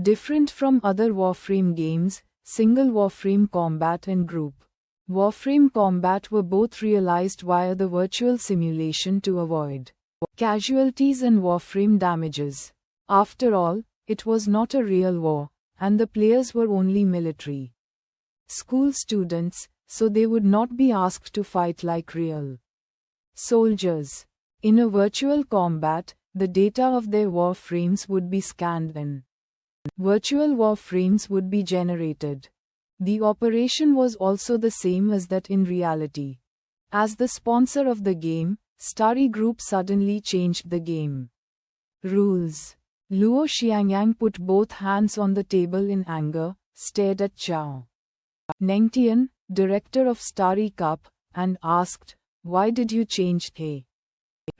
Different from other Warframe games, single Warframe combat and group Warframe combat were both realized via the virtual simulation to avoid casualties and Warframe damages. After all, it was not a real war, and the players were only military school students, so they would not be asked to fight like real soldiers. In a virtual combat, the data of their Warframes would be scanned and virtual Warframes would be generated. The operation was also the same as that in reality. As the sponsor of the game, Starry Group suddenly changed the game rules. Luo Xiangyang put both hands on the table in anger, stared at Chao Nengtian, director of Starry Cup, and asked, "Why did you change the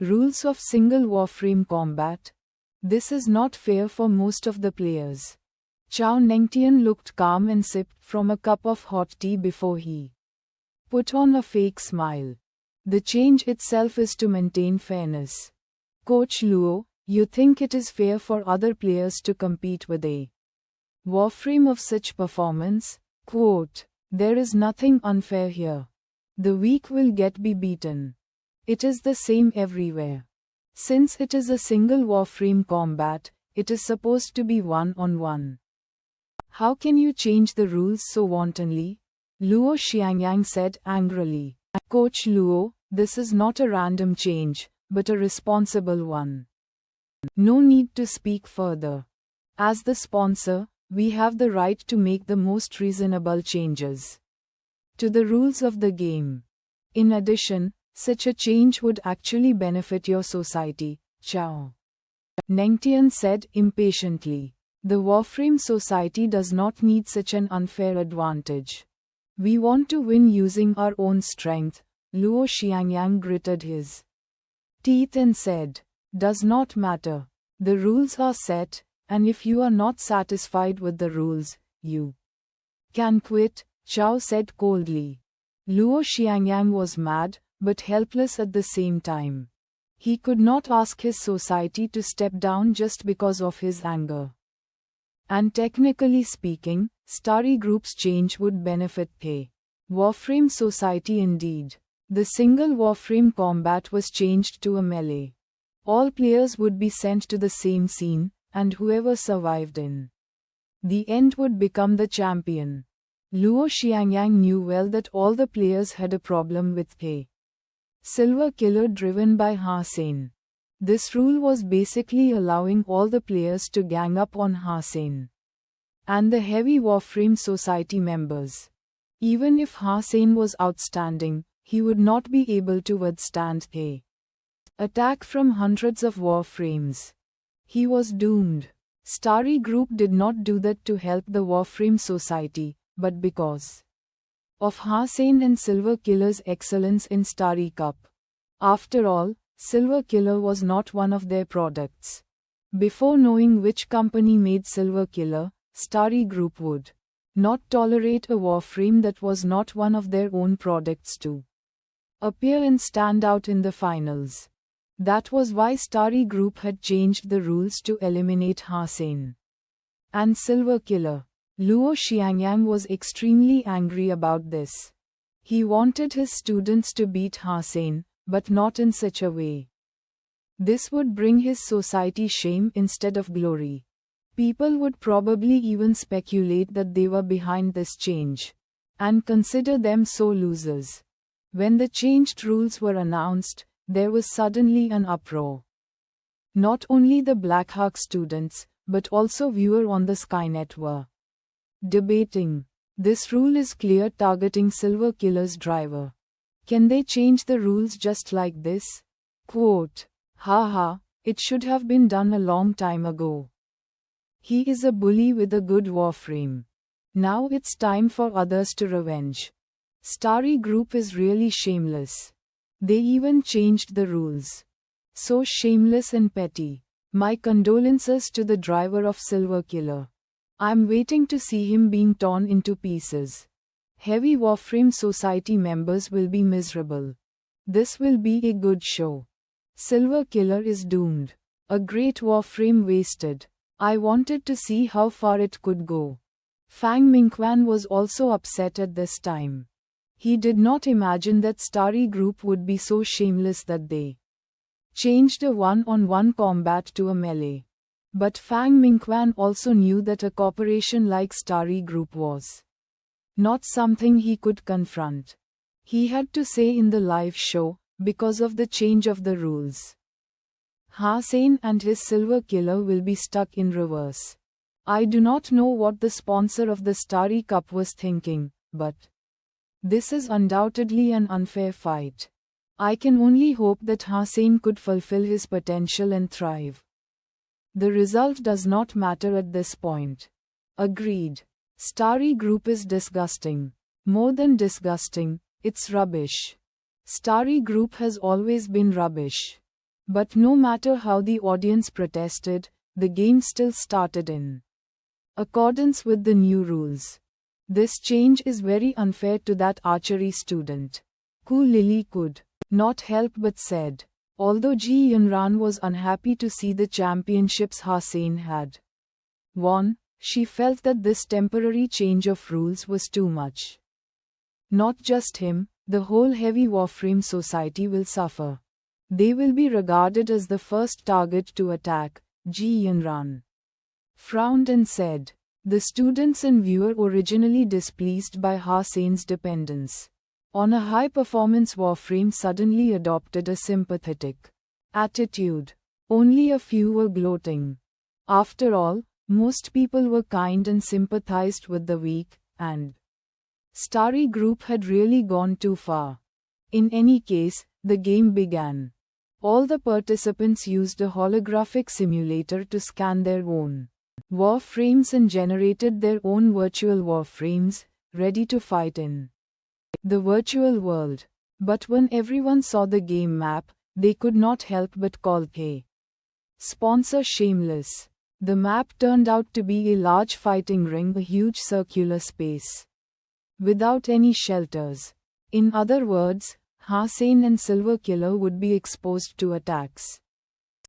rules of single Warframe combat? This is not fair for most of the players." Chao Nengtian looked calm and sipped from a cup of hot tea before he put on a fake smile. "The change itself is to maintain fairness. Coach Luo, you think it is fair for other players to compete with a Warframe of such performance? Quote, there is nothing unfair here. The weak will be beaten. It is the same everywhere. Since it is a single Warframe combat, it is supposed to be one-on-one. How can you change the rules so wantonly?" Luo Xiangyang said angrily. "Coach Luo, this is not a random change, but a responsible one. No need to speak further. As the sponsor, we have the right to make the most reasonable changes to the rules of the game. In addition, such a change would actually benefit your society," Chao Nengtian said impatiently. "The Warframe society does not need such an unfair advantage. We want to win using our own strength." Luo Xiangyang gritted his teeth and said, "Does not matter. The rules are set, and if you are not satisfied with the rules, you can quit," Chao said coldly. Luo Xiangyang was mad, but helpless at the same time. He could not ask his society to step down just because of his anger. And technically speaking, Starry Group's change would benefit the Warframe society indeed. The single Warframe combat was changed to a melee. All players would be sent to the same scene, and whoever survived in the end would become the champion. Luo Xiangyang knew well that all the players had a problem with the Silver Killer driven by Ha Sen. This rule was basically allowing all the players to gang up on Ha Sen and the heavy Warframe society members. Even if Ha Sen was outstanding, he would not be able to withstand the attack from hundreds of Warframes. He was doomed. Starry Group did not do that to help the Warframe society, but because of Ha Sen and Silver Killer's excellence in Starry Cup. After all, Silver Killer was not one of their products. Before knowing which company made Silver Killer, Starry Group would not tolerate a Warframe that was not one of their own products to appear and stand out in the finals. That was why Starry Group had changed the rules to eliminate Ha Sen and Silver Killer. Luo Xiangyang was extremely angry about this. He wanted his students to beat Ha Sen, but not in such a way. This would bring his society shame instead of glory. People would probably even speculate that they were behind this change and consider them so losers. When the changed rules were announced, there was suddenly an uproar. Not only the Blackhawk students, but also viewers on the Skynet were debating. This rule is clear, targeting Silver Killer's driver. Can they change the rules just like this? Quote, haha, it should have been done a long time ago. He is a bully with a good Warframe. Now it's time for others to revenge. Starry Group is really shameless. They even changed the rules. So shameless and petty. My condolences to the driver of Silver Killer. I'm waiting to see him being torn into pieces. Heavy Warframe Society members will be miserable. This will be a good show. Silver Killer is doomed. A great Warframe wasted. I wanted to see how far it could go. Fang Mingquan was also upset at this time. He did not imagine that Starry Group would be so shameless that they changed a one-on-one combat to a melee. But Fang Mingquan also knew that a corporation like Starry Group was not something he could confront. He had to say in the live show, because of the change of the rules, Hussein and his silver killer will be stuck in reverse. I do not know what the sponsor of the Starry Cup was thinking, but this is undoubtedly an unfair fight. I can only hope that Hussein could fulfill his potential and thrive. The result does not matter at this point. Agreed. Starry Group is disgusting. More than disgusting, it's rubbish. Starry Group has always been rubbish. But no matter how the audience protested, the game still started in accordance with the new rules. This change is very unfair to that archery student. Ku Lily could not help but said. Although Ji Yunran was unhappy to see the championships Hussein had won, she felt that this temporary change of rules was too much. Not just him, the whole heavy Warframe society will suffer. They will be regarded as the first target to attack. Ji Yunran frowned and said, the students and viewer originally displeased by Hussein's dependence on a high-performance Warframe suddenly adopted a sympathetic attitude. Only a few were gloating. After all, most people were kind and sympathized with the weak, and Starry Group had really gone too far. In any case, the game began. All the participants used a holographic simulator to scan their own Warframes and generated their own virtual Warframes, ready to fight in the virtual world. But when everyone saw the game map, they could not help but call the sponsor shameless. The map turned out to be a large fighting ring, a huge circular space without any shelters. In other words, Hussein and Silver Killer would be exposed to attacks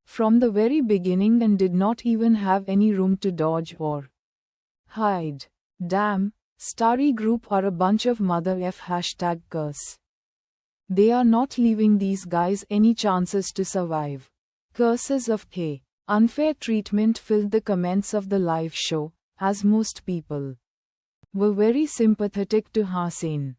from the very beginning and did not even have any room to dodge or hide. Damn, Starry Group are a bunch of mother F #curse. They are not leaving these guys any chances to survive. Curses of the unfair treatment filled the comments of the live show, as most people were very sympathetic to Hussein.